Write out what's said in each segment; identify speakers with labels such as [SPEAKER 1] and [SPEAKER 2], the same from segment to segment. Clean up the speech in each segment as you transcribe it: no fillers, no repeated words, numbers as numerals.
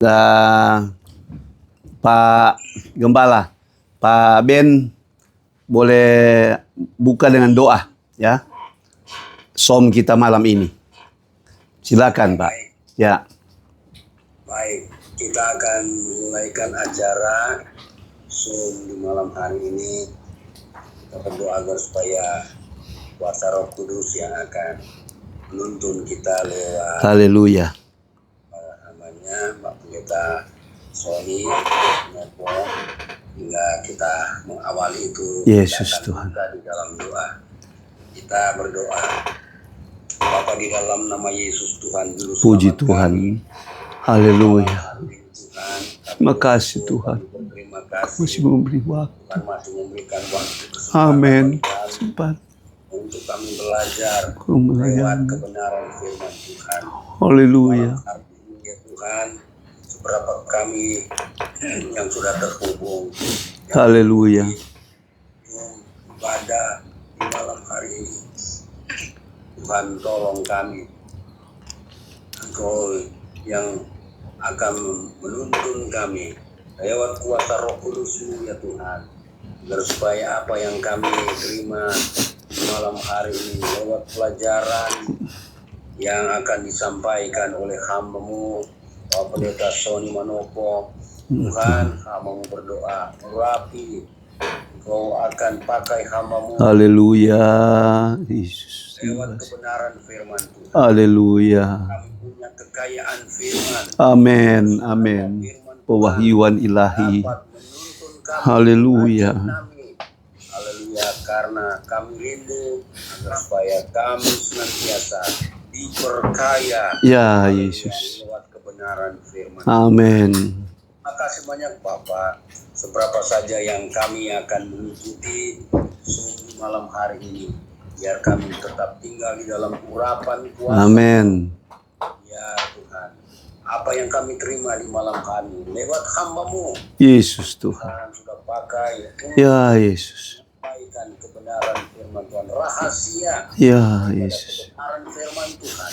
[SPEAKER 1] Pak Gembala, Pak Ben boleh buka dengan doa ya. Som kita malam ini. Silakan Pak. Ya.
[SPEAKER 2] Baik, kita akan memulaikan acara Som di malam hari ini. Kita berdoa agar supaya kuasa Roh Kudus yang akan menuntun kita lewat
[SPEAKER 1] Haleluya.
[SPEAKER 2] namanya Pak Pendeta Sony Nopo, hingga kita mengawali itu.
[SPEAKER 1] Yesus
[SPEAKER 2] kita
[SPEAKER 1] Tuhan.
[SPEAKER 2] buka di dalam doa. Kita berdoa. Bapa, di dalam nama Yesus Tuhan Juru Selamat
[SPEAKER 1] Puji Tuhan.
[SPEAKER 2] kami.
[SPEAKER 1] Haleluya.
[SPEAKER 2] Tuhan,
[SPEAKER 1] Terima kasih Tuhan.
[SPEAKER 2] Terima
[SPEAKER 1] Masih
[SPEAKER 2] kasih.
[SPEAKER 1] memberi waktu.
[SPEAKER 2] Tuhan masih memberikan waktu
[SPEAKER 1] Amin.
[SPEAKER 2] kesempatan bagi kami
[SPEAKER 1] Sempat.
[SPEAKER 2] untuk kami belajar
[SPEAKER 1] Kau
[SPEAKER 2] lewat
[SPEAKER 1] melayani.
[SPEAKER 2] kebenaran firman Tuhan.
[SPEAKER 1] Haleluya.
[SPEAKER 2] Malam hari ini ya Tuhan, seberapa kami yang sudah terhubung, yang
[SPEAKER 1] Haleluya.
[SPEAKER 2] ibadah di malam hari ini, Tuhan tolong kami. Engkau yang akan menuntun kami lewat kuasa Roh Kudus-Mu ya Tuhan, agar supaya apa yang kami terima di malam hari ini lewat pelajaran yang akan disampaikan oleh hamba-Mu Bapak Pendeta Sony Manopo, Tuhan, hamba-Mu berdoa urapi, Engkau akan pakai hamba-Mu
[SPEAKER 1] Haleluya. Yesus.
[SPEAKER 2] lewat kebenaran firman Tuhan.
[SPEAKER 1] Haleluya.
[SPEAKER 2] Kami punya kekayaan firman.
[SPEAKER 1] Amin. Amin. Pewahyuan ilahi.
[SPEAKER 2] Dapat menuntun kami,
[SPEAKER 1] Haleluya.
[SPEAKER 2] mengajak kami. Haleluya, karena kami rindu agar supaya kami senantiasa diperkaya
[SPEAKER 1] Ya
[SPEAKER 2] haleluya,
[SPEAKER 1] Yesus.
[SPEAKER 2] lewat kebenaran firman.
[SPEAKER 1] Amin.
[SPEAKER 2] Terima kasih banyak Bapak. Seberapa saja yang kami akan mengikuti Zoom malam hari ini, biar kami tetap tinggal di dalam urapan kuasa.
[SPEAKER 1] Amin.
[SPEAKER 2] Ya Tuhan, apa yang kami terima di malam kami lewat hamba-Mu,
[SPEAKER 1] Yesus Tuhan.
[SPEAKER 2] Tuhan sudah pakai untuk
[SPEAKER 1] Ya Yesus.
[SPEAKER 2] menyampaikan kebenaran firman Tuhan, rahasia
[SPEAKER 1] Ya
[SPEAKER 2] daripada
[SPEAKER 1] Yesus.
[SPEAKER 2] kebenaran firman Tuhan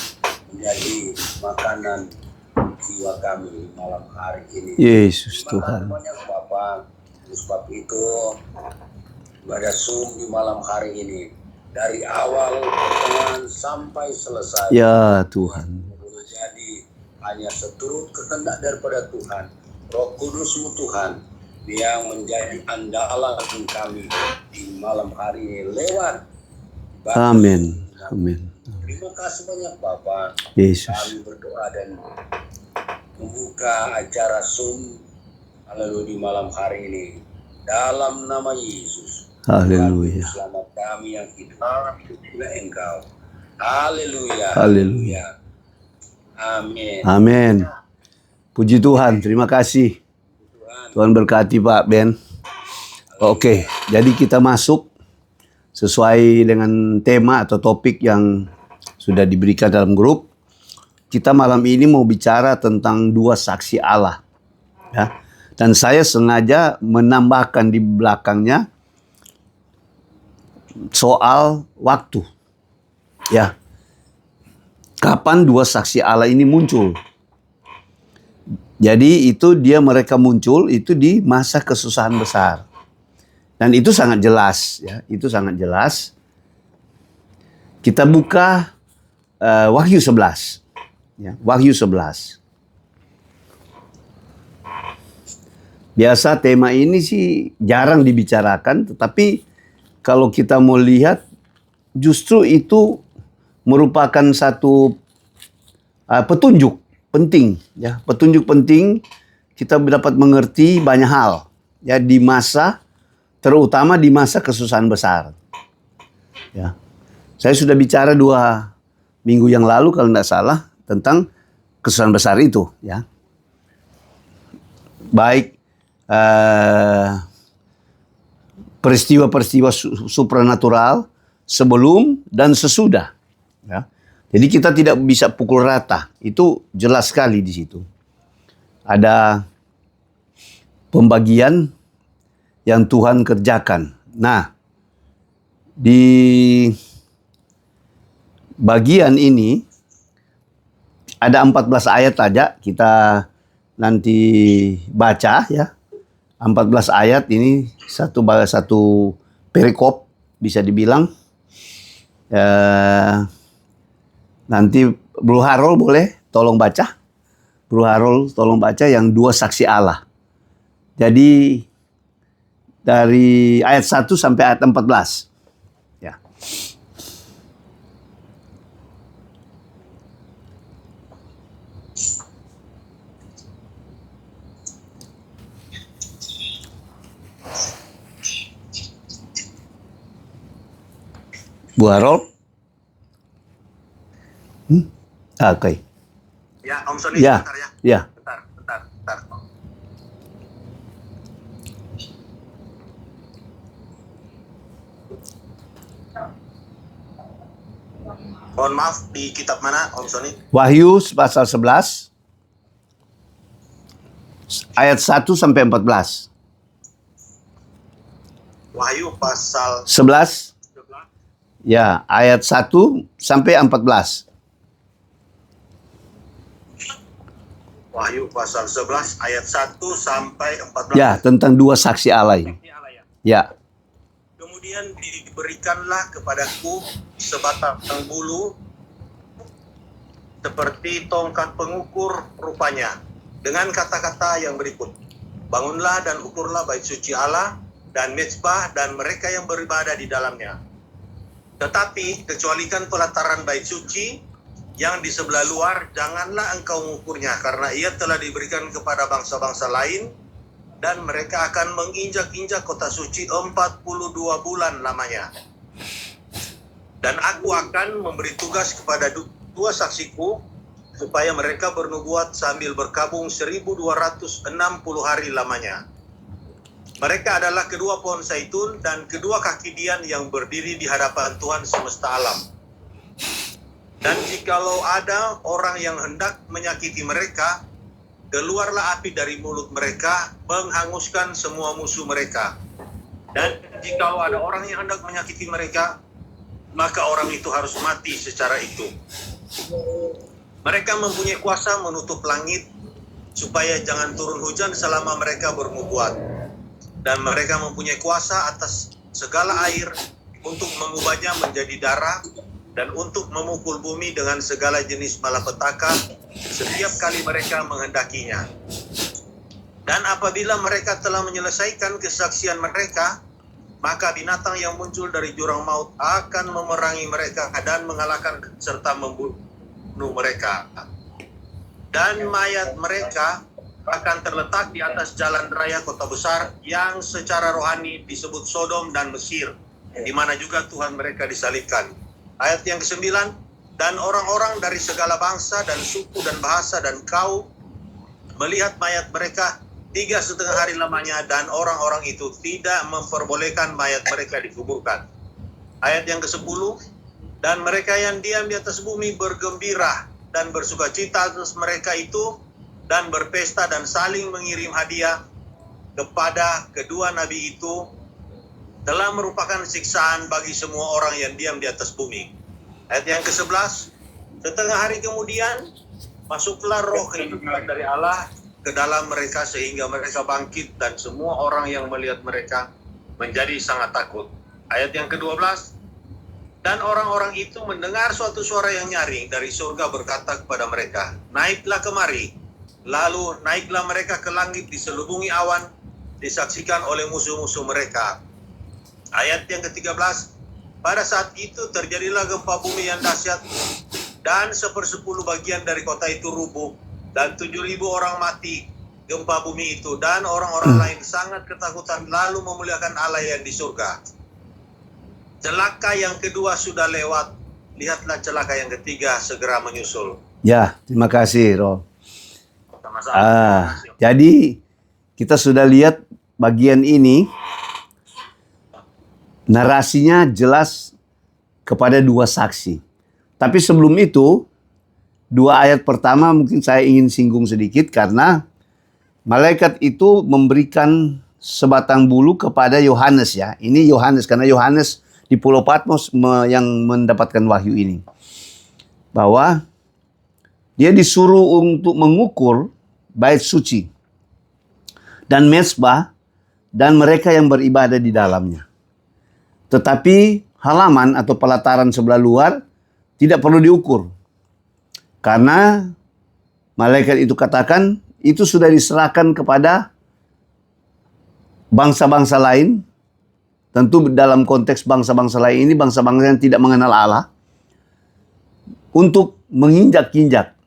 [SPEAKER 2] menjadi makanan jiwa kami di malam hari ini.
[SPEAKER 1] Yesus
[SPEAKER 2] Terima kasih
[SPEAKER 1] Tuhan.
[SPEAKER 2] banyak Bapak. Oleh sebab itu, pada Zoom di malam hari ini, dari awal pertengahan sampai selesai,
[SPEAKER 1] Ya Tuhan.
[SPEAKER 2] boleh jadi hanya seturut kehendak daripada Tuhan, Roh Kudus-Mu Tuhan, yang menjadi andalan kami di malam hari ini lewat ibadah.
[SPEAKER 1] Amin. Amin.
[SPEAKER 2] Terima kasih banyak Bapak.
[SPEAKER 1] Yesus.
[SPEAKER 2] Kami berdoa dan membuka acara Zoom haleluya di malam hari ini dalam nama Yesus.
[SPEAKER 1] Haleluya.
[SPEAKER 2] Tuhan, selamat kami yang hidup oleh Engkau. Haleluya.
[SPEAKER 1] Haleluya.
[SPEAKER 2] Amin.
[SPEAKER 1] Amin. Puji Tuhan. Terima kasih. Tuhan berkati Pak Ben. Oke, jadi kita masuk sesuai dengan tema atau topik yang sudah diberikan dalam grup. Kita malam ini mau bicara tentang dua saksi Allah. Ya. Dan saya sengaja menambahkan di belakangnya soal waktu. Ya. Kapan dua saksi Allah ini muncul? Jadi itu mereka muncul itu di masa kesusahan besar. Dan itu sangat jelas ya, itu sangat jelas. Kita buka Wahyu 11. Ya, Wahyu 11. Biasa tema ini sih jarang dibicarakan, tetapi kalau kita mau lihat justru itu merupakan satu petunjuk penting ya, petunjuk penting kita dapat mengerti banyak hal ya di masa, terutama di masa kesusahan besar. Ya. Saya sudah bicara 2 minggu yang lalu kalau tidak salah tentang kesusahan besar itu ya. Baik peristiwa-peristiwa supranatural sebelum dan sesudah ya. Jadi kita tidak bisa pukul rata. Itu jelas sekali di situ. Ada pembagian yang Tuhan kerjakan. Nah, di bagian ini ada 14 ayat saja kita nanti baca ya. 14 ayat ini satu perikop bisa dibilang. Nanti Bro Harold boleh tolong baca. Bro Harold tolong baca yang 2 saksi Allah. Jadi dari ayat 1 sampai ayat 14. Ya. Bu Harold? Oke.
[SPEAKER 3] Ya, Om Sony,
[SPEAKER 1] Ya,
[SPEAKER 3] sebentar ya.
[SPEAKER 1] ya.
[SPEAKER 3] Bentar. Mohon maaf, di kitab mana, Om Sony?
[SPEAKER 1] Wahyu pasal 11 ayat 1 sampai 14.
[SPEAKER 3] Wahyu pasal
[SPEAKER 1] 11
[SPEAKER 3] 11.
[SPEAKER 1] ya, ayat 1 sampai 14.
[SPEAKER 3] Wahyu pasal 11 ayat 1 sampai 14.
[SPEAKER 1] Ya, tentang 2 saksi Allah ini. Ya.
[SPEAKER 3] Kemudian diberikanlah kepadaku sebatang bulu seperti tongkat pengukur rupanya, dengan kata-kata yang berikut: bangunlah dan ukurlah bait suci Allah dan mezbah dan mereka yang beribadah di dalamnya. Tetapi kecualikan pelataran bait suci yang di sebelah luar, janganlah engkau mengukurnya, karena ia telah diberikan kepada bangsa-bangsa lain, dan mereka akan menginjak-injak kota suci 42 bulan lamanya. Dan aku akan memberi tugas kepada 2 saksiku, supaya mereka bernubuat sambil berkabung 1260 hari lamanya. Mereka adalah kedua pohon zaitun dan kedua kaki dian yang berdiri di hadapan Tuhan semesta alam. Dan jikalau ada orang yang hendak menyakiti mereka, keluarlah api dari mulut mereka, menghanguskan semua musuh mereka. Dan jikalau ada orang yang hendak menyakiti mereka, maka orang itu harus mati secara itu. Mereka mempunyai kuasa menutup langit, supaya jangan turun hujan selama mereka bernubuat. Dan mereka mempunyai kuasa atas segala air, untuk mengubahnya menjadi darah, dan untuk memukul bumi dengan segala jenis malapetaka setiap kali mereka menghendakinya. Dan apabila mereka telah menyelesaikan kesaksian mereka, maka binatang yang muncul dari jurang maut akan memerangi mereka dan mengalahkan serta membunuh mereka. Dan mayat mereka akan terletak di atas jalan raya kota besar yang secara rohani disebut Sodom dan Mesir, di mana juga Tuhan mereka disalibkan. Ayat yang ke-9, dan orang-orang dari segala bangsa dan suku dan bahasa dan kaum melihat mayat mereka 3,5 hari lamanya, dan orang-orang itu tidak memperbolehkan mayat mereka dikuburkan. Ayat yang ke-10, dan mereka yang diam di atas bumi bergembira dan bersukacita atas mereka itu, dan berpesta dan saling mengirim hadiah kepada kedua nabi itu, telah merupakan siksaan bagi semua orang yang diam di atas bumi. Ayat yang ke-11, setengah hari kemudian masuklah roh kehidupan dari Allah ke dalam mereka, sehingga mereka bangkit, dan semua orang yang melihat mereka menjadi sangat takut. Ayat yang ke-12, dan orang-orang itu mendengar suatu suara yang nyaring dari surga berkata kepada mereka, naiklah kemari. Lalu naiklah mereka ke langit, diselubungi awan, disaksikan oleh musuh-musuh mereka. Ayat yang ke-13, pada saat itu terjadilah gempa bumi yang dahsyat, dan 1/10 bagian dari kota itu rubuh, dan 7.000 orang mati gempa bumi itu, dan orang-orang lain sangat ketakutan lalu memuliakan Allah yang di surga. Celaka yang kedua sudah lewat, lihatlah celaka yang ketiga segera menyusul.
[SPEAKER 1] Ya, terima kasih, Roh.
[SPEAKER 3] Sama-sama.
[SPEAKER 1] Jadi kita sudah lihat bagian ini, narasinya jelas kepada 2 saksi. Tapi sebelum itu, 2 ayat pertama mungkin saya ingin singgung sedikit, karena malaikat itu memberikan sebatang bulu kepada Yohanes ya. Ini Yohanes, karena Yohanes di Pulau Patmos yang mendapatkan wahyu ini. Bahwa dia disuruh untuk mengukur bait suci dan mezbah dan mereka yang beribadah di dalamnya. Tetapi halaman atau pelataran sebelah luar tidak perlu diukur. Karena malaikat itu katakan itu sudah diserahkan kepada bangsa-bangsa lain. Tentu dalam konteks bangsa-bangsa lain ini bangsa-bangsa yang tidak mengenal Allah. Untuk menginjak-injak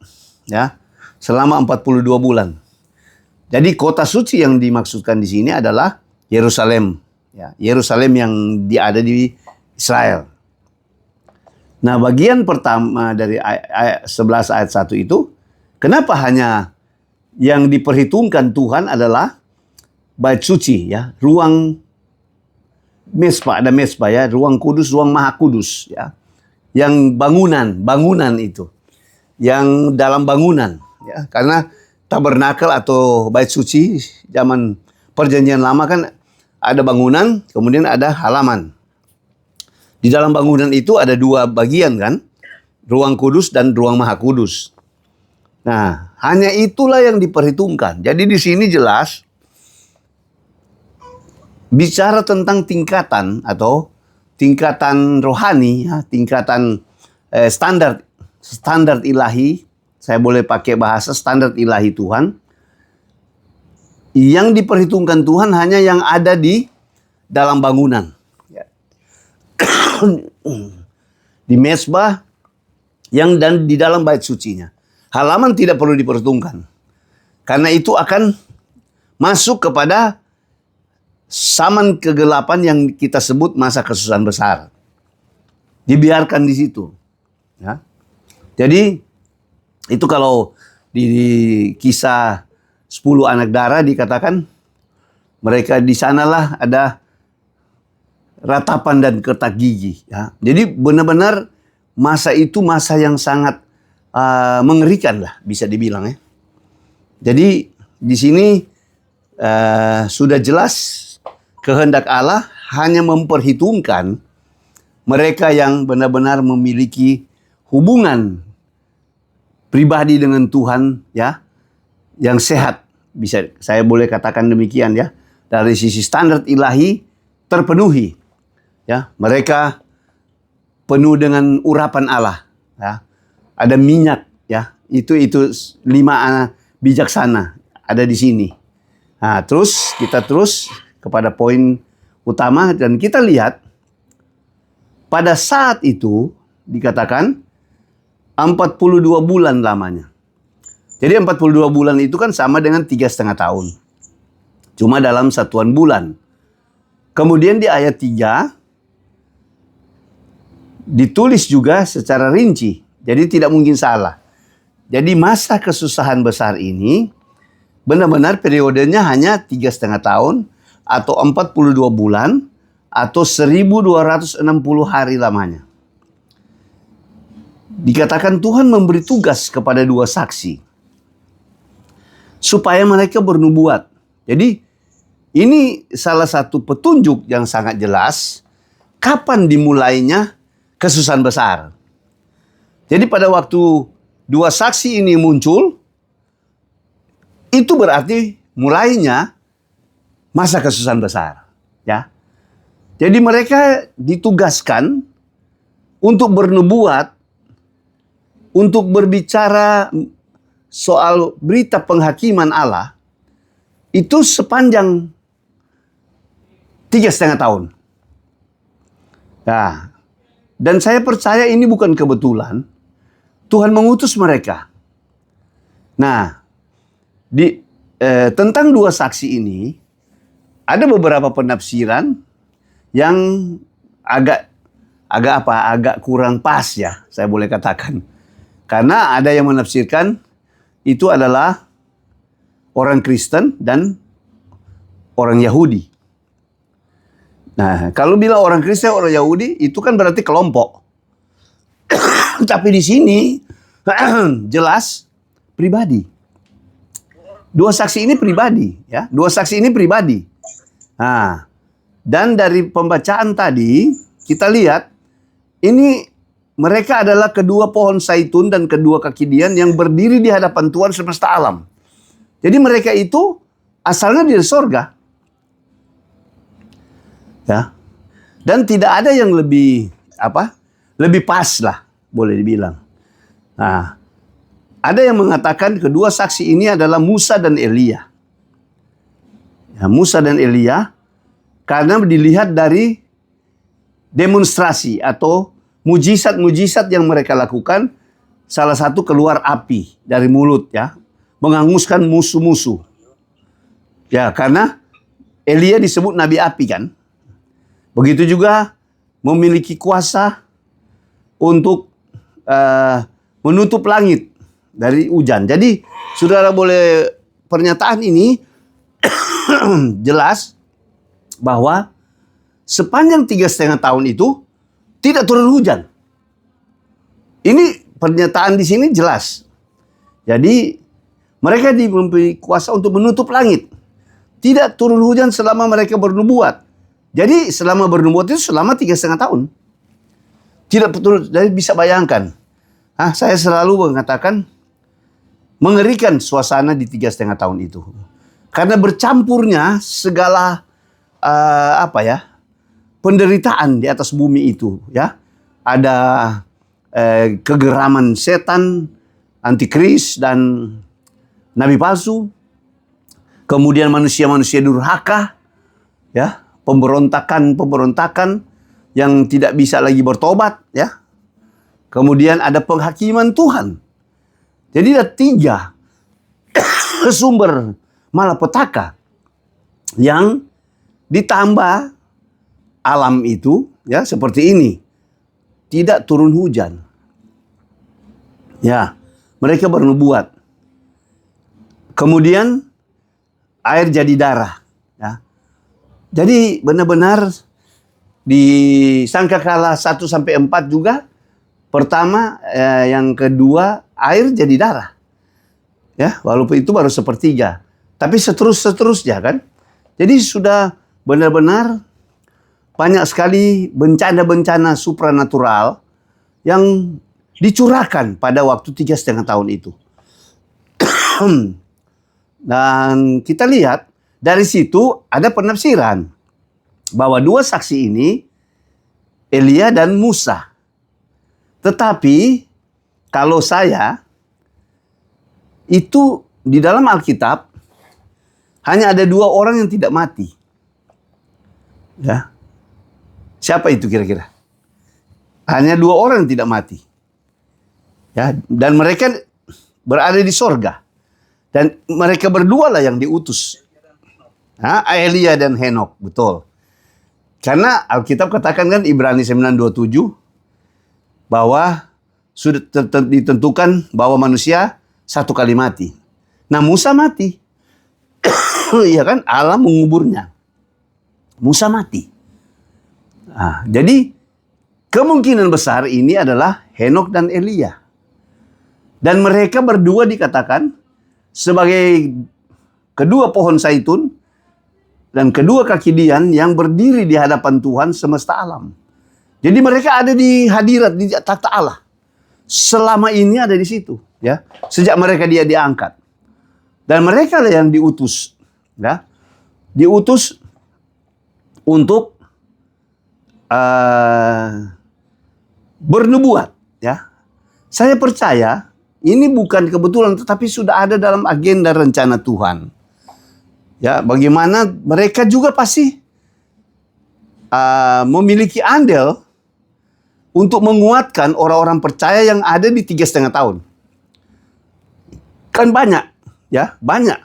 [SPEAKER 1] ya selama 42 bulan. Jadi kota suci yang dimaksudkan di sini adalah Yerusalem, ya, Yerusalem yang ada di Israel. Nah, bagian pertama dari ayat 11 ayat 1 itu, kenapa hanya yang diperhitungkan Tuhan adalah bait suci, ya, ruang mesbah, ada mesbah ya, ruang kudus, ruang maha kudus, ya. Yang bangunan itu. Yang dalam bangunan, ya. Karena tabernakel atau bait suci zaman Perjanjian Lama kan ada bangunan, kemudian ada halaman. Di dalam bangunan itu ada dua bagian kan, ruang kudus dan ruang maha kudus. Nah, hanya itulah yang diperhitungkan. Jadi di sini jelas bicara tentang tingkatan atau tingkatan rohani, ya, tingkatan standar ilahi. Saya boleh pakai bahasa standar ilahi Tuhan. Yang diperhitungkan Tuhan hanya yang ada di dalam bangunan. Ya. Di mesbah dan di dalam bait sucinya. Halaman tidak perlu diperhitungkan. Karena itu akan masuk kepada zaman kegelapan yang kita sebut masa kesusahan besar. Dibiarkan di situ. Ya. Jadi itu kalau di kisah 10 anak darah dikatakan mereka di sanalah ada ratapan dan ketak gigi. Ya. Jadi benar-benar masa itu masa yang sangat mengerikan lah bisa dibilang ya. Jadi di sini sudah jelas kehendak Allah hanya memperhitungkan mereka yang benar-benar memiliki hubungan pribadi dengan Tuhan ya, yang sehat. Bisa saya boleh katakan demikian ya. Dari sisi standar ilahi terpenuhi. Ya, mereka penuh dengan urapan Allah ya. Ada minyak ya. Itu 5 bijaksana ada di sini. Nah, kita terus kepada poin utama dan kita lihat pada saat itu dikatakan 42 bulan lamanya. Jadi 42 bulan itu kan sama dengan 3,5 tahun. Cuma dalam satuan bulan. Kemudian di ayat 3 ditulis juga secara rinci. Jadi tidak mungkin salah. Jadi masa kesusahan besar ini benar-benar periodenya hanya 3,5 tahun atau 42 bulan atau 1260 hari lamanya. Dikatakan Tuhan memberi tugas kepada 2 saksi supaya mereka bernubuat. Jadi ini salah satu petunjuk yang sangat jelas kapan dimulainya kesusahan besar. Jadi pada waktu 2 saksi ini muncul, itu berarti mulainya masa kesusahan besar, ya. Jadi mereka ditugaskan untuk bernubuat, untuk berbicara soal berita penghakiman Allah itu sepanjang 3,5 tahun. Nah, dan saya percaya ini bukan kebetulan. Tuhan mengutus mereka. Nah, tentang 2 saksi ini ada beberapa penafsiran yang agak kurang pas ya, saya boleh katakan. Karena ada yang menafsirkan itu adalah orang Kristen dan orang Yahudi. Nah, kalau bilang orang Kristen, orang Yahudi, itu kan berarti kelompok. Tapi di sini jelas pribadi. 2 saksi ini pribadi, ya. 2 saksi ini pribadi. Nah, dan dari pembacaan tadi kita lihat ini mereka adalah kedua pohon zaitun dan kedua kaki dian yang berdiri di hadapan Tuhan semesta alam. Jadi mereka itu asalnya dari sorga. Ya. Dan tidak ada yang lebih lebih pas lah, boleh dibilang. Nah, ada yang mengatakan kedua saksi ini adalah Musa dan Elia. Ya, Musa dan Elia karena dilihat dari demonstrasi atau mujizat-mujizat yang mereka lakukan. Salah satu keluar api dari mulut, ya, menghanguskan musuh-musuh. Ya, karena Elia disebut nabi api kan. Begitu juga memiliki kuasa untuk menutup langit dari hujan. Jadi, saudara boleh pernyataan ini jelas bahwa sepanjang 3,5 tahun itu tidak turun hujan. Ini pernyataan di sini jelas. Jadi mereka diberi kuasa untuk menutup langit. Tidak turun hujan selama mereka bernubuat. Jadi selama bernubuat itu selama 3,5 tahun. Tidak betul, jadi bisa bayangkan. Saya selalu mengatakan mengerikan suasana di 3,5 tahun itu. Karena bercampurnya segala penderitaan di atas bumi itu, ya. Ada kegeraman setan, antikris dan nabi palsu. Kemudian manusia-manusia durhaka, ya, pemberontakan yang tidak bisa lagi bertobat, ya. Kemudian ada penghakiman Tuhan. Jadi ada 3 sumber malapetaka yang ditambah alam itu, ya, seperti ini. Tidak turun hujan. Ya, mereka bernubuat. Kemudian air jadi darah. Ya. Jadi benar-benar di sangkakala 1-4 juga. Pertama, yang kedua air jadi darah. Ya, walaupun itu baru sepertiga. Tapi seterusnya kan. Jadi sudah benar-benar banyak sekali bencana-bencana supranatural yang dicurahkan pada waktu 3,5 tahun itu. Dan kita lihat dari situ ada penafsiran bahwa 2 saksi ini Elia dan Musa. Tetapi kalau saya itu di dalam Alkitab hanya ada 2 orang yang tidak mati. Ya. Siapa itu kira-kira? Hanya 2 orang yang tidak mati. Ya, dan mereka berada di sorga. Dan mereka berdua lah yang diutus. Elia dan Henok, betul. Karena Alkitab katakan kan Ibrani 9:27 bahwa sudah ditentukan bahwa manusia 1 kali mati. Nah, Musa mati. Iya kan? Allah menguburnya. Musa mati. Nah, jadi kemungkinan besar ini adalah Henok dan Elia. Dan mereka berdua dikatakan sebagai kedua pohon zaitun dan kedua kaki dian yang berdiri di hadapan Tuhan semesta alam. Jadi mereka ada di hadirat di takhta Allah. Selama ini ada di situ, ya. Sejak mereka dia diangkat. Dan mereka lah yang diutus, ya. Diutus untuk bernubuat, ya. Saya percaya ini bukan kebetulan, tetapi sudah ada dalam agenda rencana Tuhan. Ya, bagaimana mereka juga pasti memiliki andil untuk menguatkan orang-orang percaya yang ada di 3,5 tahun. Kan banyak, ya, banyak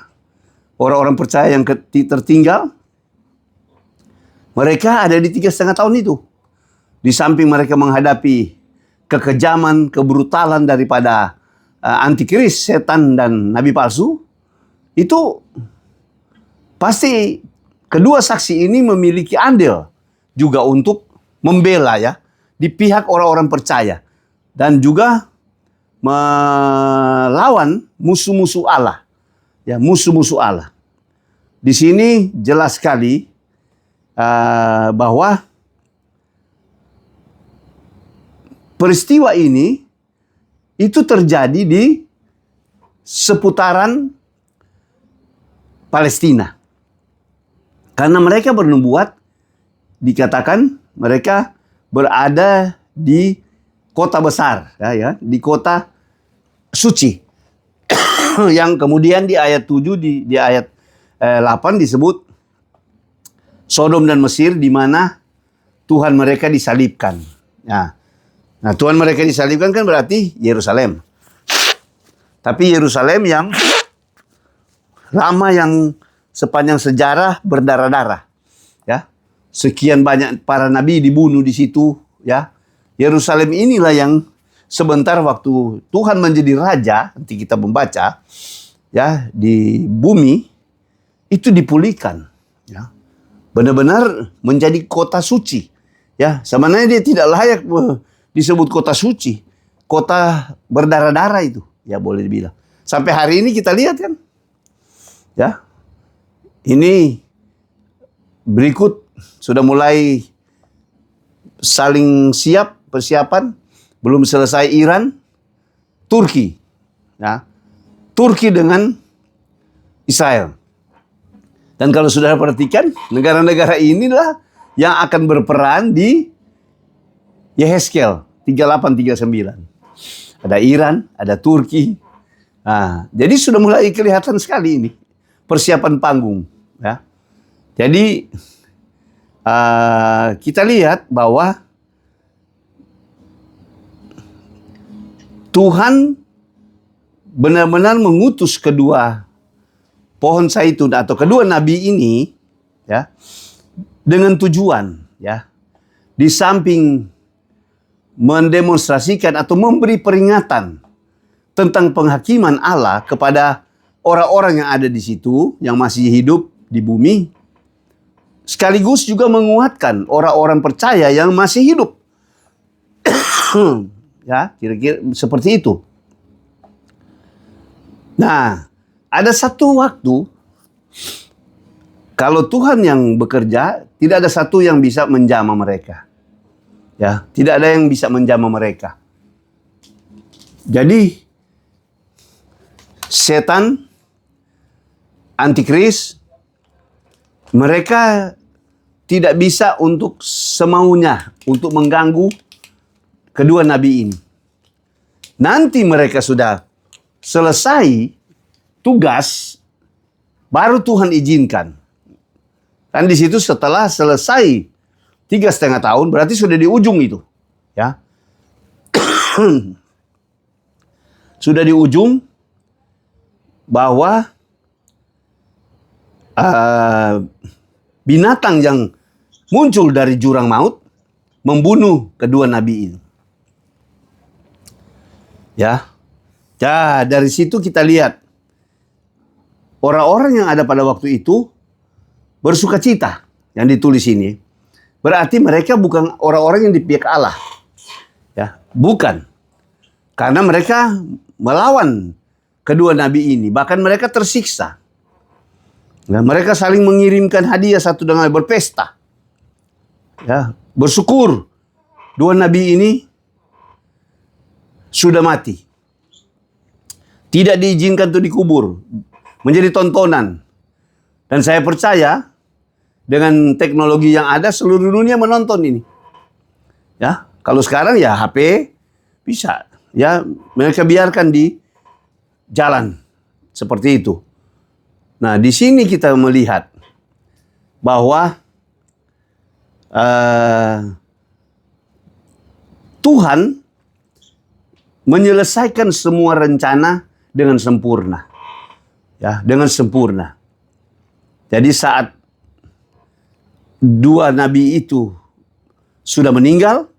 [SPEAKER 1] orang-orang percaya yang tertinggal. Mereka ada di 3,5 tahun itu. Di samping mereka menghadapi kekejaman, kebrutalan daripada antikris, setan, dan nabi palsu, itu pasti kedua saksi ini memiliki andil juga untuk membela, ya, di pihak orang-orang percaya. Dan juga melawan musuh-musuh Allah. Ya, musuh-musuh Allah. Di sini jelas sekali bahwa peristiwa ini itu terjadi di seputaran Palestina. Karena mereka bernubuat, dikatakan mereka berada di kota besar, ya, di kota suci. Yang kemudian di ayat 7, di ayat 8 disebut Sodom dan Mesir, di mana Tuhan mereka disalibkan. Nah, Tuhan mereka disalibkan kan berarti Yerusalem. Tapi Yerusalem yang lama, yang sepanjang sejarah berdarah-darah. Ya, sekian banyak para nabi dibunuh di situ. Ya, Yerusalem inilah yang sebentar waktu Tuhan menjadi raja, nanti kita membaca, ya, di bumi itu dipulihkan. Ya, benar-benar menjadi kota suci. Ya, sebenarnya dia tidak layak disebut kota suci, kota berdarah-darah itu, ya boleh dibilang. Sampai hari ini kita lihat kan, ya, ini berikut sudah mulai saling siap persiapan, belum selesai Iran, Turki, ya, Turki dengan Israel. Dan kalau sudah perhatikan, negara-negara inilah yang akan berperan di Yehezkel 38-39. Ada Iran, ada Turki. Nah, jadi sudah mulai kelihatan sekali ini persiapan panggung. Ya. Jadi kita lihat bahwa Tuhan benar-benar mengutus kedua pohon zaitun atau kedua nabi ini, ya, dengan tujuan, ya, di samping mendemonstrasikan atau memberi peringatan tentang penghakiman Allah kepada orang-orang yang ada di situ, yang masih hidup di bumi, sekaligus juga menguatkan orang-orang percaya yang masih hidup. Ya, kira-kira seperti itu. Nah, ada satu waktu kalau Tuhan yang bekerja, tidak ada satu yang bisa menjamah mereka. Ya, tidak ada yang bisa menjamah mereka. Jadi setan, antikris, mereka tidak bisa untuk semaunya untuk mengganggu kedua nabi ini. Nanti mereka sudah selesai tugas, baru Tuhan izinkan. Kan di situ setelah selesai 3,5 tahun, berarti sudah di ujung itu, ya. Sudah di ujung bahwa binatang yang muncul dari jurang maut membunuh kedua nabi ini. Ya. Ya, dari situ kita lihat orang-orang yang ada pada waktu itu bersuka cita yang ditulis ini. Berarti mereka bukan orang-orang yang di pihak Allah. Ya, bukan. Karena mereka melawan kedua nabi ini, bahkan mereka tersiksa. Nah, mereka saling mengirimkan hadiah satu dengan lain, berpesta. Ya, bersyukur dua nabi ini sudah mati. Tidak diizinkan untuk dikubur. Menjadi tontonan. Dan saya percaya dengan teknologi yang ada, seluruh dunia menonton ini. Ya, kalau sekarang ya HP bisa. Ya, mereka biarkan di jalan seperti itu. Nah, di sini kita melihat bahwa Tuhan menyelesaikan semua rencana dengan sempurna. Ya, dengan sempurna. Jadi saat dua nabi itu sudah meninggal,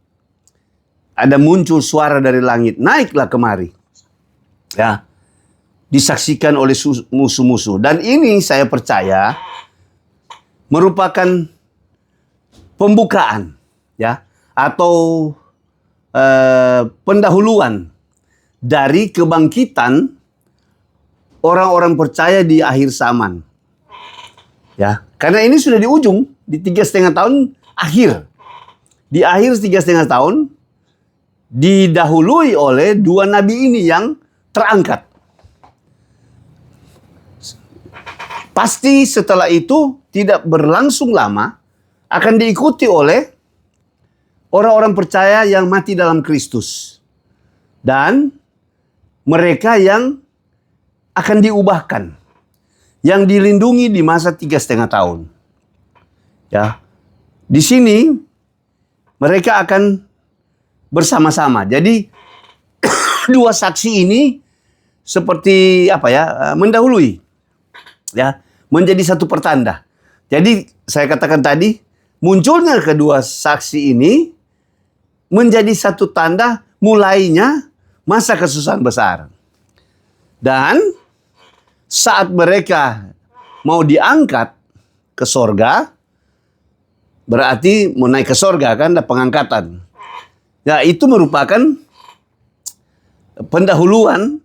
[SPEAKER 1] ada muncul suara dari langit, naiklah kemari. Ya, disaksikan oleh musuh-musuh. Dan ini saya percaya merupakan pembukaan, ya, atau pendahuluan dari kebangkitan orang-orang percaya di akhir zaman. Ya, karena ini sudah di ujung, di 3,5 tahun akhir. Di akhir 3,5 tahun didahului oleh dua nabi ini yang terangkat. pasti setelah itu tidak berlangsung lama akan diikuti oleh orang-orang percaya yang mati dalam Kristus. Dan mereka yang akan diubahkan, yang dilindungi di masa 3,5 tahun. Ya, di sini mereka akan bersama-sama. Jadi dua saksi ini seperti mendahului, ya, menjadi satu pertanda. Jadi saya katakan tadi, munculnya kedua saksi ini menjadi satu tanda mulainya masa kesusahan besar. Dan saat mereka mau diangkat ke sorga, berarti mau naik ke sorga kan, ada pengangkatan. Ya, itu merupakan pendahuluan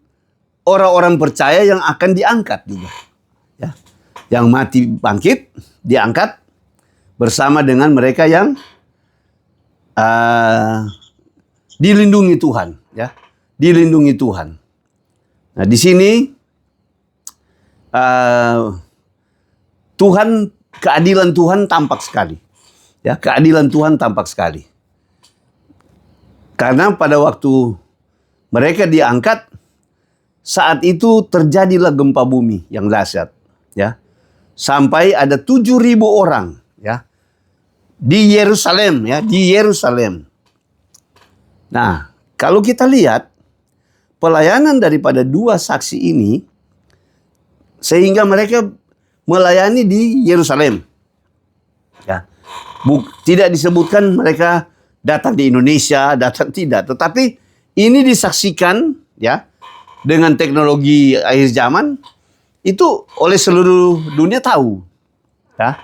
[SPEAKER 1] orang-orang percaya yang akan diangkat juga. Ya. Yang mati bangkit, diangkat bersama dengan mereka yang dilindungi Tuhan, ya, dilindungi Tuhan. Nah, di sini keadilan Tuhan tampak sekali, ya, keadilan Tuhan tampak sekali. Karena pada waktu mereka diangkat, saat itu terjadilah gempa bumi yang dahsyat, ya, sampai ada 7.000 orang, ya, di Yerusalem, ya, di Yerusalem. Nah, kalau kita lihat pelayanan daripada dua saksi ini, sehingga mereka melayani di Yerusalem. Ya, tidak disebutkan mereka datang di Indonesia, datang tidak, tetapi ini disaksikan, ya, dengan teknologi akhir zaman itu oleh seluruh dunia tahu, ya,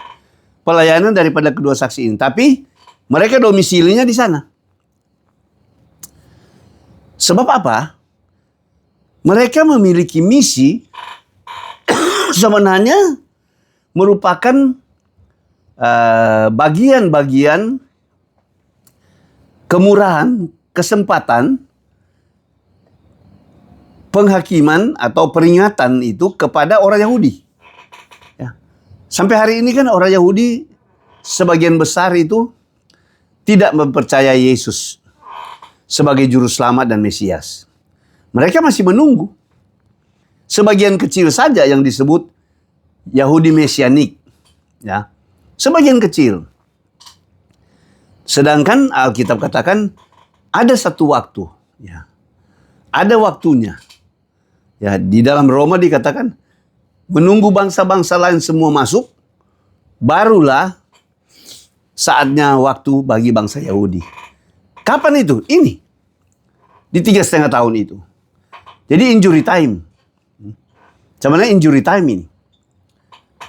[SPEAKER 1] pelayanan daripada kedua saksi ini. Tapi mereka domisilinya di sana. Sebab apa? Mereka memiliki misi sebenarnya merupakan bagian-bagian kemurahan, kesempatan, penghakiman atau peringatan itu kepada orang Yahudi. Ya. Sampai hari ini kan orang Yahudi sebagian besar itu tidak mempercayai Yesus sebagai juru selamat dan Mesias. Mereka masih menunggu. Sebagian kecil saja yang disebut Yahudi Mesianik. Ya. Sebagian kecil. Sedangkan Alkitab katakan ada satu waktu. Ya. Ada waktunya. Ya, di dalam Roma dikatakan menunggu bangsa-bangsa lain semua masuk, barulah saatnya waktu bagi bangsa Yahudi. Kapan itu? Ini. Di 3,5 tahun itu. Jadi injury time. Sebenarnya injury time ini.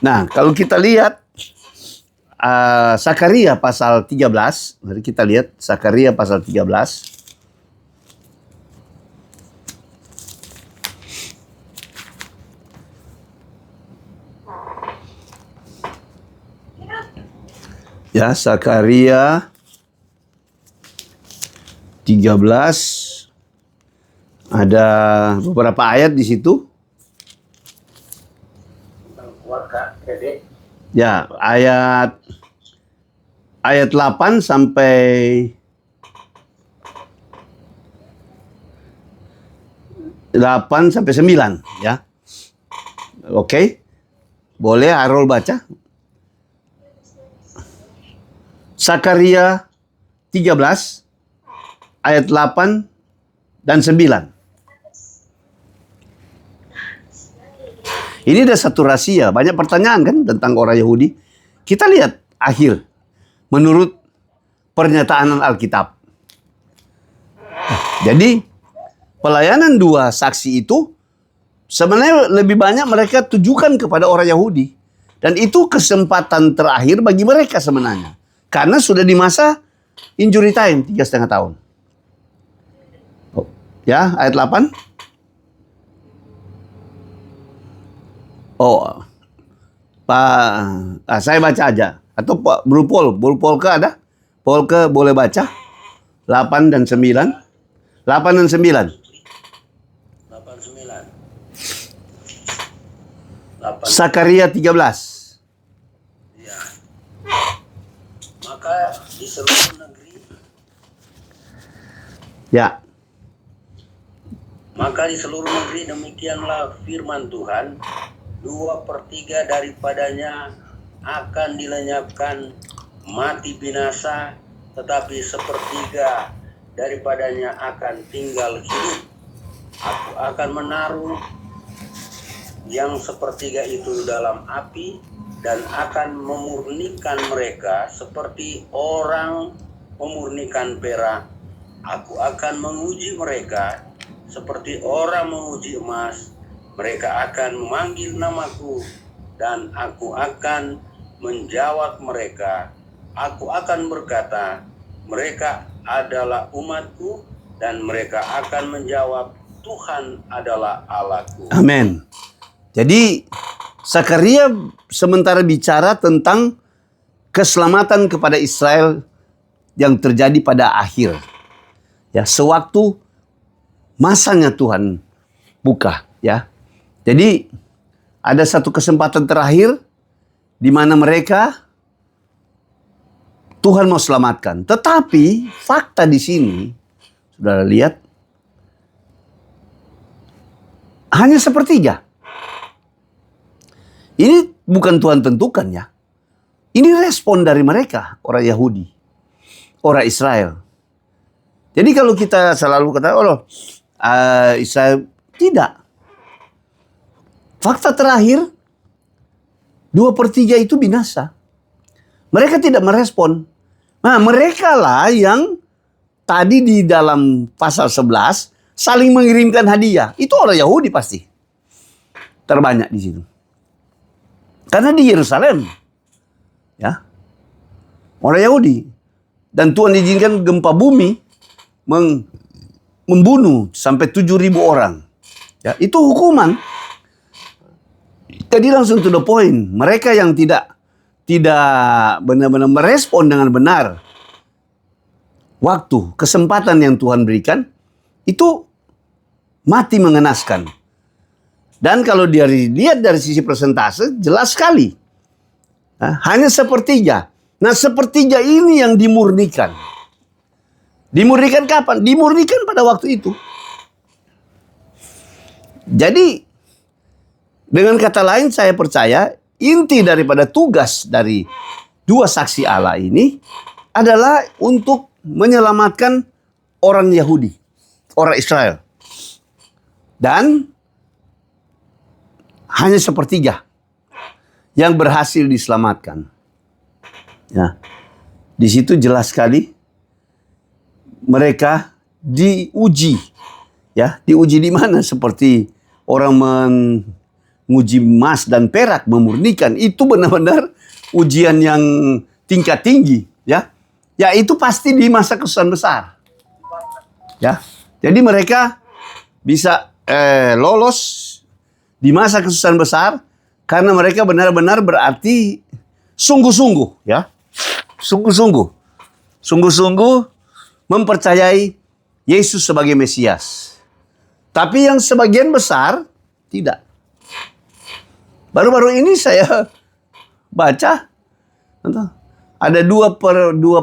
[SPEAKER 1] Nah, kalau kita lihat Sakaria pasal 13. Mari kita lihat Sakaria pasal 13. Ya, Sakaria 13, ada beberapa ayat di situ. Ya, ayat 8 sampai 9, ya. Oke. Boleh Harol baca? Sakaria 13 ayat 8 dan 9. Ini ada satu rahasia, banyak pertanyaan kan tentang orang Yahudi. Kita lihat akhir menurut pernyataan Alkitab. Jadi pelayanan dua saksi itu sebenarnya lebih banyak mereka tujukan kepada orang Yahudi. Dan itu kesempatan terakhir bagi mereka sebenarnya. Karena sudah di masa injury time 3,5 tahun. Ya, ayat 8. Saya baca aja. Atau Bro Polke ada? Polke boleh baca? 8 dan 9. 8 dan 9.
[SPEAKER 2] 8, 9. 8, 8.
[SPEAKER 1] Sakaria 13.
[SPEAKER 2] Ya. Maka di seluruh negeri
[SPEAKER 1] Ya.
[SPEAKER 2] Maka di seluruh negeri demikianlah firman Tuhan, 2/3 daripadanya akan dilenyapkan mati binasa, tetapi 1/3 daripadanya akan tinggal hidup. Aku akan menaruh yang 1/3 itu dalam api dan akan memurnikan mereka seperti orang memurnikan perak. Aku akan menguji mereka seperti orang menguji emas. Mereka akan memanggil namaku dan aku akan menjawab mereka. Aku akan berkata, mereka adalah umatku, dan mereka akan menjawab, Tuhan adalah Allahku.
[SPEAKER 1] Amin. Jadi Sakaria sementara bicara tentang keselamatan kepada Israel yang terjadi pada akhir. Ya, sewaktu masanya Tuhan buka, ya. Jadi ada satu kesempatan terakhir di mana mereka Tuhan mau selamatkan. Tetapi fakta di sini, saudara lihat, hanya 1/3. Ini bukan Tuhan tentukan, ya. Ini respon dari mereka, orang Yahudi, orang Israel. Jadi kalau kita selalu kata, Israel, tidak. Fakta terakhir, 2/3 itu binasa. Mereka tidak merespon. Nah, mereka lah yang tadi di dalam pasal 11 saling mengirimkan hadiah. Itu orang Yahudi pasti. Terbanyak di situ. Karena di Yerusalem. Ya. Orang Yahudi. Dan Tuhan izinkan gempa bumi membunuh sampai 7.000 orang. Ya, itu hukuman. Jadi langsung to the point. Mereka yang tidak benar-benar merespon dengan benar waktu, kesempatan yang Tuhan berikan, itu mati mengenaskan. Dan kalau dia lihat dari sisi persentase, jelas sekali. Nah, hanya 1/3. Nah, 1/3 ini yang dimurnikan. Dimurnikan kapan? Dimurnikan pada waktu itu. Jadi, dengan kata lain saya percaya inti daripada tugas dari dua saksi Allah ini adalah untuk menyelamatkan orang Yahudi, orang Israel. Dan hanya 1/3 yang berhasil diselamatkan. Ya. Di situ jelas sekali mereka diuji. Ya, diuji di mana? Seperti orang menguji emas dan perak, memurnikan. Itu benar-benar ujian yang tingkat tinggi, ya. Ya, itu pasti di masa kesusahan besar. Ya. Jadi mereka bisa lolos di masa kesusahan besar karena mereka benar-benar berarti sungguh-sungguh, ya. Sungguh-sungguh. Sungguh-sungguh mempercayai Yesus sebagai Mesias. Tapi yang sebagian besar tidak. Baru-baru ini saya baca ada dua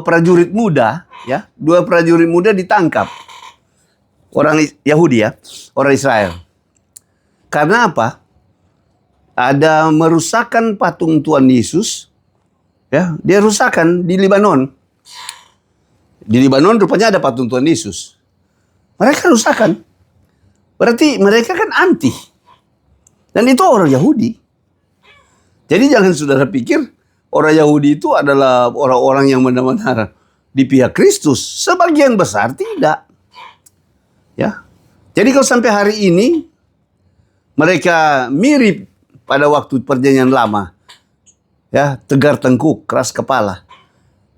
[SPEAKER 1] prajurit muda, ya, 2 prajurit muda ditangkap. Orang Yahudi, ya, orang Israel. Karena apa? Ada merusakkan patung Tuhan Yesus, ya, dia rusakkan di Lebanon. Di Lebanon rupanya ada patung Tuhan Yesus. Mereka rusakkan. Berarti mereka kan anti. Dan itu orang Yahudi. Jadi jangan saudara pikir orang Yahudi itu adalah orang-orang yang benar-benar di pihak Kristus. Sebagian besar tidak. Ya. Jadi kalau sampai hari ini mereka mirip pada waktu perjanjian lama. Ya, tegar tengkuk, keras kepala.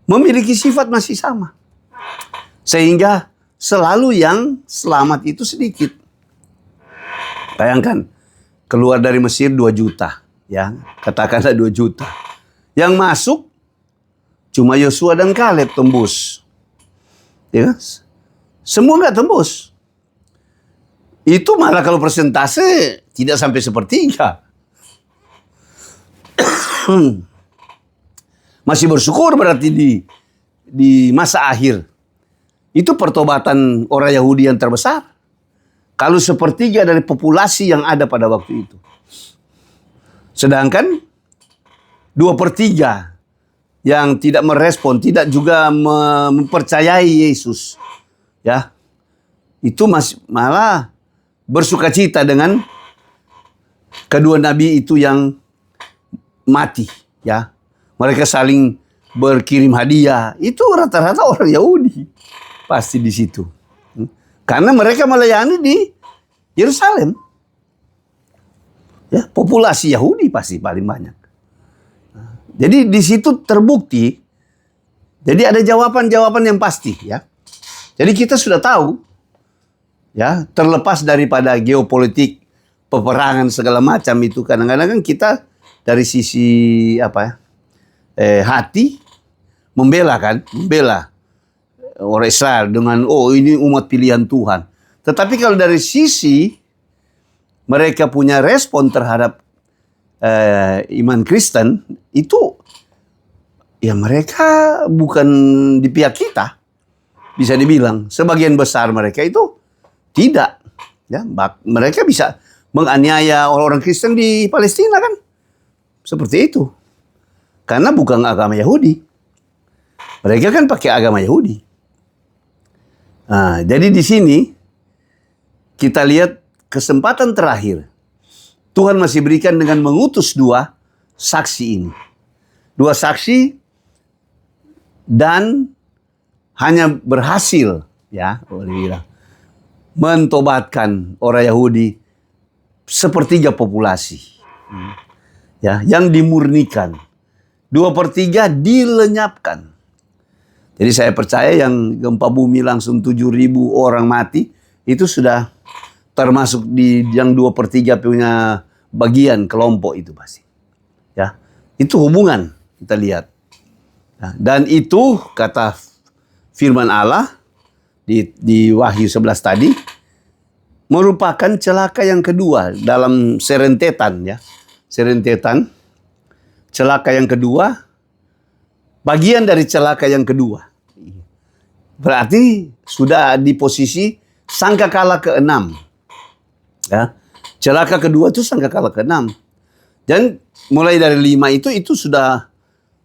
[SPEAKER 1] Memiliki sifat masih sama. Sehingga selalu yang selamat itu sedikit. Bayangkan, keluar dari Mesir 2 juta. Ya, katakanlah 2 juta. Yang masuk cuma Yosua dan Kaleb tembus. Ya, semua nggak tembus. Itu malah kalau persentase tidak sampai 1/3. masih bersyukur berarti di masa akhir. Itu pertobatan orang Yahudi yang terbesar. Kalau sepertiga dari populasi yang ada pada waktu itu. Sedangkan 2/3 yang tidak merespon, tidak juga mempercayai Yesus. Ya. Itu malah bersukacita dengan kedua nabi itu yang mati. Ya. Mereka saling berkirim hadiah. Itu rata-rata orang Yahudi. Pasti di situ. Karena mereka melayani di Yerusalem. Ya, populasi Yahudi pasti paling banyak. Jadi di situ terbukti. Jadi ada jawaban-jawaban yang pasti, ya. Jadi kita sudah tahu, ya, terlepas daripada geopolitik, peperangan segala macam itu, kadang-kadang kan kita dari sisi hati membela orang Israel dengan ini umat pilihan Tuhan. Tetapi kalau dari sisi mereka punya respon terhadap iman Kristen, itu ya mereka bukan di pihak kita. Bisa dibilang sebagian besar mereka itu tidak, ya, mereka bisa menganiaya orang-orang Kristen di Palestina kan. Seperti itu. Karena bukan agama Yahudi. Mereka kan pakai agama Yahudi. Nah, jadi di sini kita lihat kesempatan terakhir. Tuhan masih berikan dengan mengutus 2 saksi ini. 2 saksi dan hanya berhasil, ya, boleh bilang, mentobatkan orang Yahudi sepertiga populasi. Ya, yang dimurnikan. 2/3 dilenyapkan. Jadi saya percaya yang gempa bumi langsung 7.000 orang mati, itu sudah termasuk di yang 2/3 punya bagian kelompok itu pasti. Ya, itu hubungan kita lihat. Nah, dan itu kata firman Allah di Wahyu 11 tadi merupakan celaka yang kedua dalam serentetan, ya. Serentetan, celaka yang kedua, bagian dari celaka yang kedua. Berarti sudah di posisi sangkakala ke-6. Ya. Celaka kedua itu sangkakala ke-6. Dan mulai dari 5 itu sudah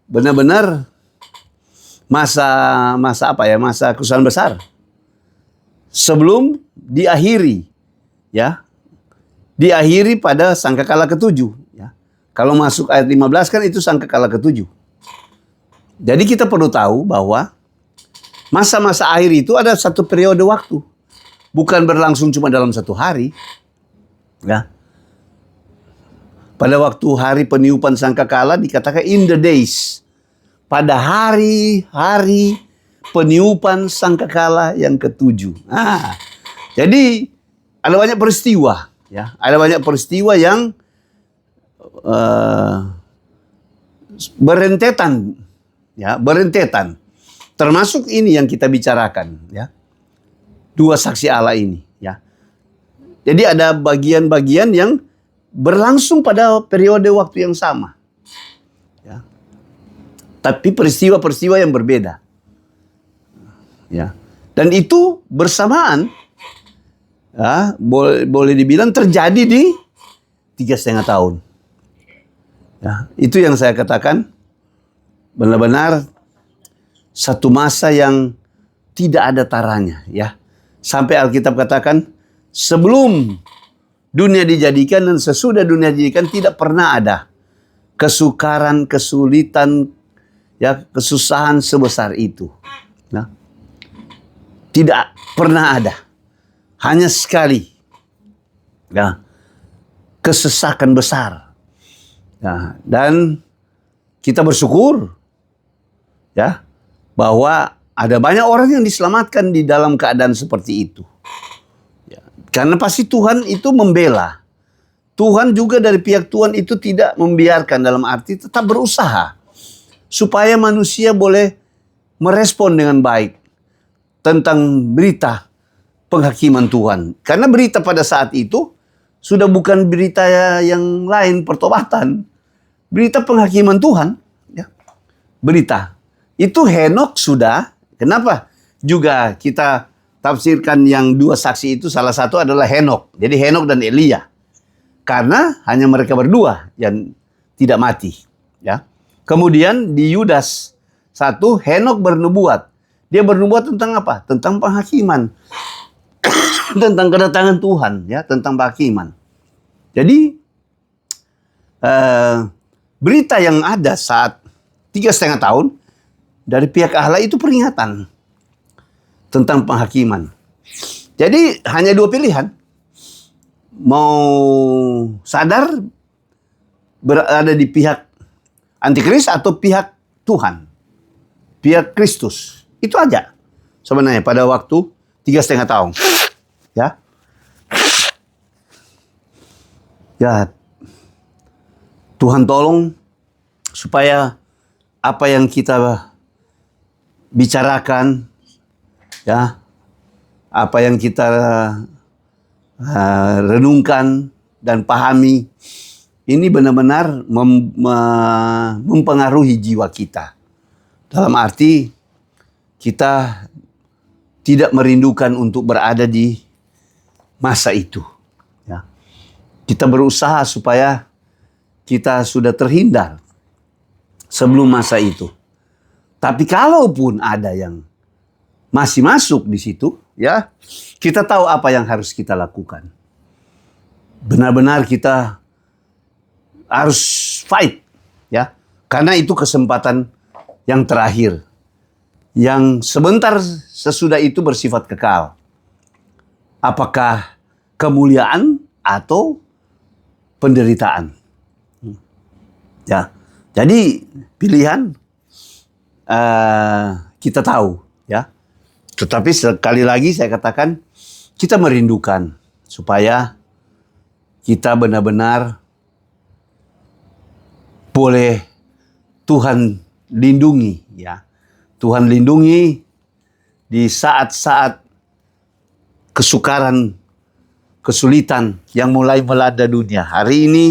[SPEAKER 1] benar-benar masa kesusahan besar. Sebelum diakhiri, ya. Diakhiri pada sangkakala ke-7, ya. Kalau masuk ayat 15 kan itu sangkakala ke-7. Jadi kita perlu tahu bahwa masa-masa akhir itu ada satu periode waktu. Bukan berlangsung cuma dalam 1 hari. Ya. Pada waktu hari peniupan sangkakala dikatakan in the days. Pada hari-hari peniupan sangkakala yang ke-7. Nah, jadi ada banyak peristiwa. Ya. Ada banyak peristiwa yang berentetan. Ya, berentetan. Termasuk ini yang kita bicarakan, ya. 2 saksi Allah ini, ya. Jadi ada bagian-bagian yang berlangsung pada periode waktu yang sama. Ya. Tapi peristiwa-peristiwa yang berbeda. Ya. Dan itu bersamaan, ya, boleh dibilang terjadi di 3,5 tahun. Ya, itu yang saya katakan benar-benar satu masa yang tidak ada taranya, ya. Sampai Alkitab katakan sebelum dunia dijadikan dan sesudah dunia dijadikan tidak pernah ada kesukaran, kesulitan, ya, kesusahan sebesar itu. Nah, tidak pernah ada. Hanya sekali, ya, kesesakan besar. Ya, dan kita bersyukur, ya, bahwa ada banyak orang yang diselamatkan di dalam keadaan seperti itu. Ya, karena pasti Tuhan itu membela. Tuhan juga dari pihak Tuhan itu tidak membiarkan, dalam arti tetap berusaha supaya manusia boleh merespon dengan baik tentang berita penghakiman Tuhan. Karena berita pada saat itu sudah bukan berita yang lain pertobatan. berita penghakiman Tuhan, ya. Berita. Itu Henokh sudah, kenapa? Juga kita tafsirkan yang dua saksi itu, salah satu adalah Henokh. Jadi Henokh dan Elia. Karena hanya mereka berdua yang tidak mati, ya. Kemudian di Yudas 1, Henokh bernubuat. Dia bernubuat tentang apa? Tentang penghakiman. Tentang kedatangan Tuhan, ya, tentang penghakiman. Jadi berita yang ada saat 3,5 tahun dari pihak Allah itu peringatan tentang penghakiman. Jadi hanya dua pilihan. Mau sadar berada di pihak antikris atau pihak Tuhan. Pihak Kristus. Itu aja sebenarnya pada waktu 3,5 tahun. Ya. Ya, Tuhan tolong supaya apa yang kita bicarakan, ya, apa yang kita renungkan dan pahami, ini benar-benar mempengaruhi jiwa kita. Dalam arti kita tidak merindukan untuk berada di masa itu. Ya. Kita berusaha supaya kita sudah terhindar sebelum masa itu. Tapi kalaupun ada yang masih masuk di situ, ya, kita tahu apa yang harus kita lakukan. Benar-benar kita harus fight, ya, karena itu kesempatan yang terakhir, yang sebentar sesudah itu bersifat kekal. Apakah kemuliaan atau penderitaan? Ya, jadi pilihan kita tahu, ya. Tetapi sekali lagi saya katakan kita merindukan supaya kita benar-benar boleh Tuhan lindungi, ya. Tuhan lindungi di saat-saat kesukaran, kesulitan yang mulai melanda dunia. Hari ini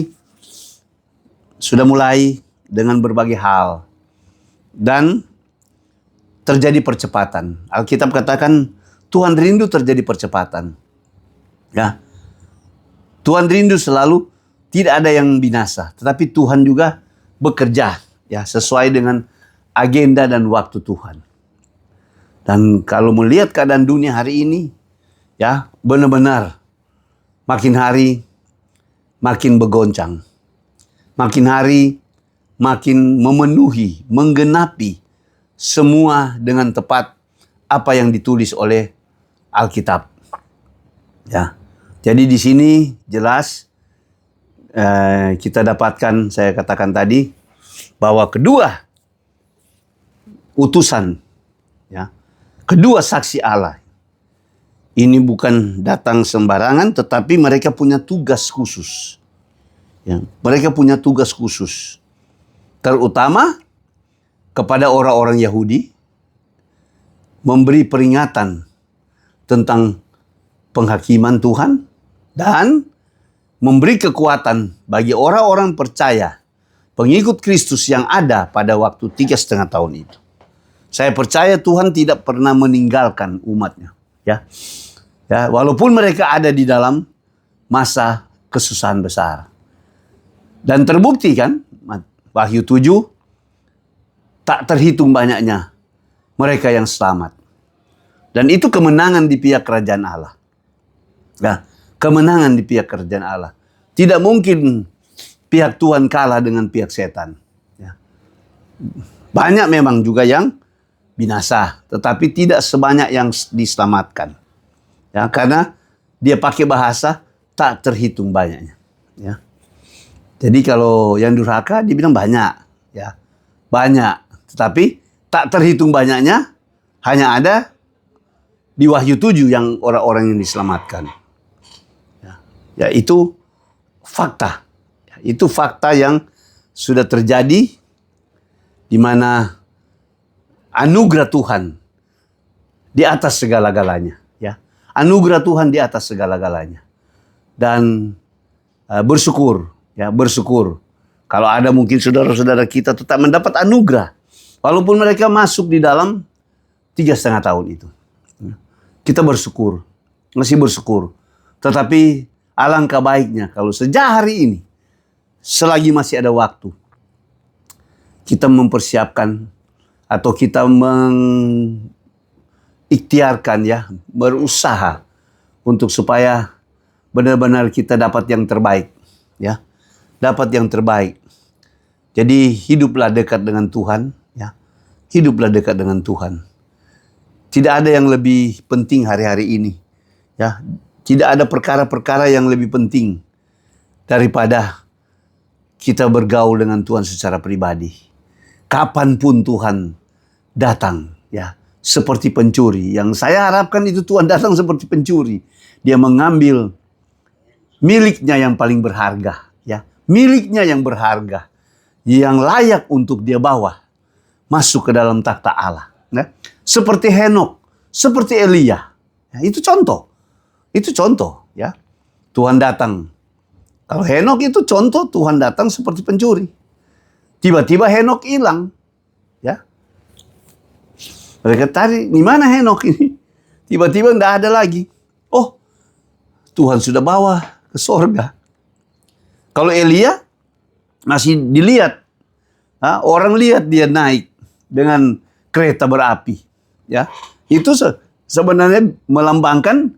[SPEAKER 1] sudah mulai dengan berbagai hal. Dan terjadi percepatan. Alkitab katakan Tuhan rindu terjadi percepatan. Ya. Tuhan rindu selalu tidak ada yang binasa. Tetapi Tuhan juga bekerja, ya, sesuai dengan agenda dan waktu Tuhan. Dan kalau melihat keadaan dunia hari ini, ya, benar-benar makin hari makin bergoncang. Makin hari makin memenuhi, menggenapi semua dengan tepat apa yang ditulis oleh Alkitab. Ya. Jadi di sini jelas kita dapatkan, saya katakan tadi, bahwa kedua utusan, ya, kedua saksi Allah ini bukan datang sembarangan, tetapi mereka punya tugas khusus. Ya, mereka punya tugas khusus, terutama kepada orang-orang Yahudi, memberi peringatan tentang penghakiman Tuhan dan memberi kekuatan bagi orang-orang percaya, pengikut Kristus yang ada pada waktu 3,5 tahun itu. Saya percaya Tuhan tidak pernah meninggalkan umatnya, ya. Ya, walaupun mereka ada di dalam masa kesusahan besar. Dan terbukti kan, Wahyu 7, tak terhitung banyaknya mereka yang selamat. Dan itu kemenangan di pihak kerajaan Allah. Ya, kemenangan di pihak kerajaan Allah. Tidak mungkin pihak Tuhan kalah dengan pihak setan. Ya. Banyak memang juga yang binasa, tetapi tidak sebanyak yang diselamatkan. Ya, karena dia pakai bahasa tak terhitung banyaknya. Ya. Jadi kalau yang durhaka dibilang banyak, ya, banyak, tetapi tak terhitung banyaknya hanya ada di Wahyu 7 yang orang-orang yang diselamatkan. Ya, itu fakta. Itu fakta yang sudah terjadi di mana anugerah Tuhan di atas segala-galanya, ya. Anugerah Tuhan di atas segala-galanya. Dan bersyukur, ya, bersyukur Kalau ada mungkin saudara-saudara kita tetap mendapat anugerah. Walaupun mereka masuk di dalam 3,5 tahun itu. Kita bersyukur. Masih bersyukur. Tetapi alangkah baiknya kalau sejak hari ini, selagi masih ada waktu, kita mempersiapkan atau kita mengikhtiarkan ya, berusaha untuk supaya benar-benar kita dapat yang terbaik. Ya, dapat yang terbaik. Jadi hiduplah dekat dengan Tuhan. Ya, hiduplah dekat dengan Tuhan. Tidak ada yang lebih penting hari-hari ini. Ya, tidak ada perkara-perkara yang lebih penting daripada kita bergaul dengan Tuhan secara pribadi. Kapanpun Tuhan datang, ya, seperti pencuri. Yang saya harapkan itu Tuhan datang seperti pencuri. Dia mengambil miliknya yang paling berharga, ya, miliknya yang berharga, yang layak untuk dia bawa masuk ke dalam takhta Allah. Ya. Seperti Henok, seperti Elia. Ya, itu contoh. Itu contoh, ya. Tuhan datang. Kalau Henok itu contoh Tuhan datang seperti pencuri. Tiba-tiba Henok hilang. Ya. Mereka tadi, di mana Henok ini? Tiba-tiba tidak ada lagi. Oh, Tuhan sudah bawa ke sorga. Kalau Elia masih dilihat. Orang lihat dia naik dengan kereta berapi. Ya, itu sebenarnya melambangkan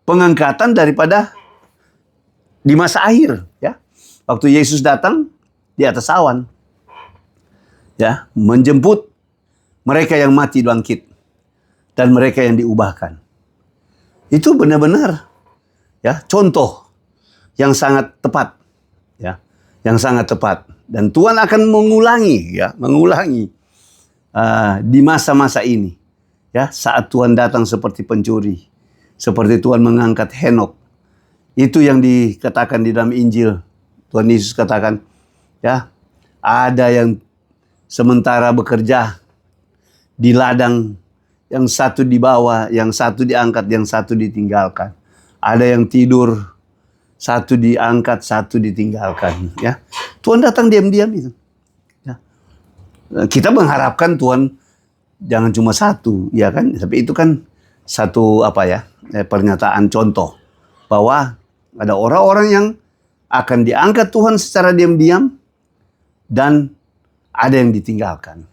[SPEAKER 1] pengangkatan daripada di masa akhir. Ya, waktu Yesus datang di atas awan. Ya, menjemput mereka yang mati bangkit dan mereka yang diubahkan. Itu benar-benar ya contoh yang sangat tepat, ya, yang sangat tepat. Dan Tuhan akan mengulangi di masa-masa ini, ya, saat Tuhan datang seperti pencuri, seperti Tuhan mengangkat Henok. Itu yang dikatakan di dalam Injil. Tuhan Yesus katakan, ya, ada yang sementara bekerja di ladang, yang satu dibawa, yang satu diangkat, yang satu ditinggalkan. Ada yang tidur, satu diangkat, satu ditinggalkan. Ya, Tuhan datang diam-diam itu. Ya. Kita mengharapkan Tuhan jangan cuma satu, ya kan? Tapi itu kan satu pernyataan contoh bahwa ada orang-orang yang akan diangkat Tuhan secara diam-diam dan ada yang ditinggalkan.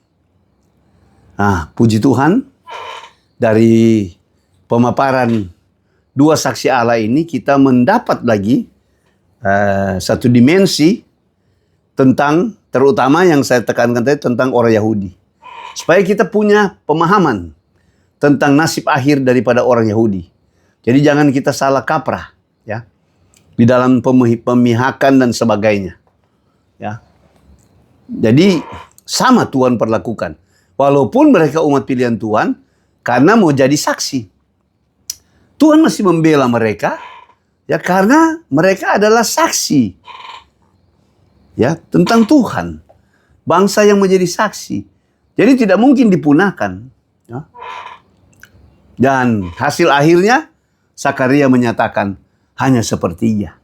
[SPEAKER 1] Nah, puji Tuhan, dari pemaparan dua saksi Allah ini kita mendapat lagi satu dimensi tentang, terutama yang saya tekankan tadi tentang orang Yahudi. Supaya kita punya pemahaman tentang nasib akhir daripada orang Yahudi. Jadi jangan kita salah kaprah, ya, di dalam pemihakan dan sebagainya. Ya. Jadi sama Tuhan perlakukan. Walaupun mereka umat pilihan Tuhan, karena mau jadi saksi. Tuhan masih membela mereka, ya, karena mereka adalah saksi, ya, tentang Tuhan. Bangsa yang menjadi saksi. Jadi tidak mungkin dipunahkan. Ya. Dan hasil akhirnya, Sakaria menyatakan, hanya seperti ia.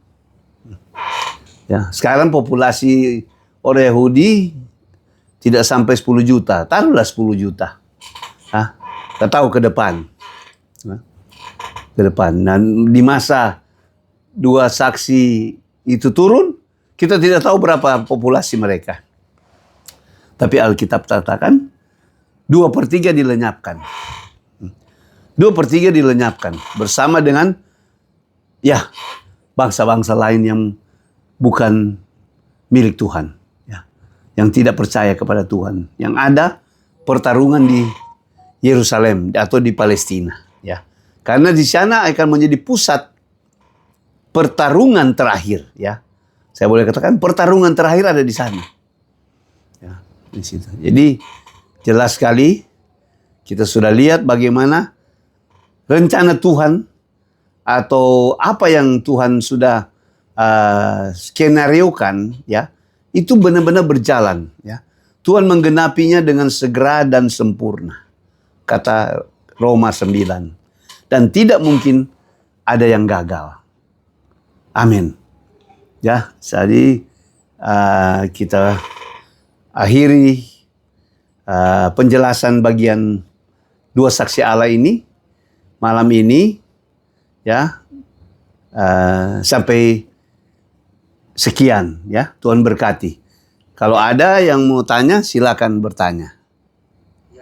[SPEAKER 1] Ya, sekarang populasi orang Yahudi tidak sampai 10 juta. Taruhlah 10 juta. Kita tahu ke depan. Ke depan. Dan di masa dua saksi itu turun, kita tidak tahu berapa populasi mereka. Tapi Alkitab katakan 2/3 dilenyapkan. 2/3 dilenyapkan bersama dengan, ya, bangsa-bangsa lain yang bukan milik Tuhan, ya, yang tidak percaya kepada Tuhan. Yang ada pertarungan di Yerusalem atau di Palestina, ya. Karena di sana akan menjadi pusat pertarungan terakhir, ya. Saya boleh katakan pertarungan terakhir ada di sana. Di situ. Jadi jelas sekali kita sudah lihat bagaimana rencana Tuhan atau apa yang Tuhan sudah skenariokan, ya, itu benar-benar berjalan, ya. Tuhan menggenapinya dengan segera dan sempurna, kata Roma 9, dan tidak mungkin ada yang gagal. Amin. Ya, jadi kita akhiri penjelasan bagian dua saksi Allah ini malam ini, ya. Sampai sekian, ya. Tuhan berkati. Kalau ada yang mau tanya, silakan bertanya.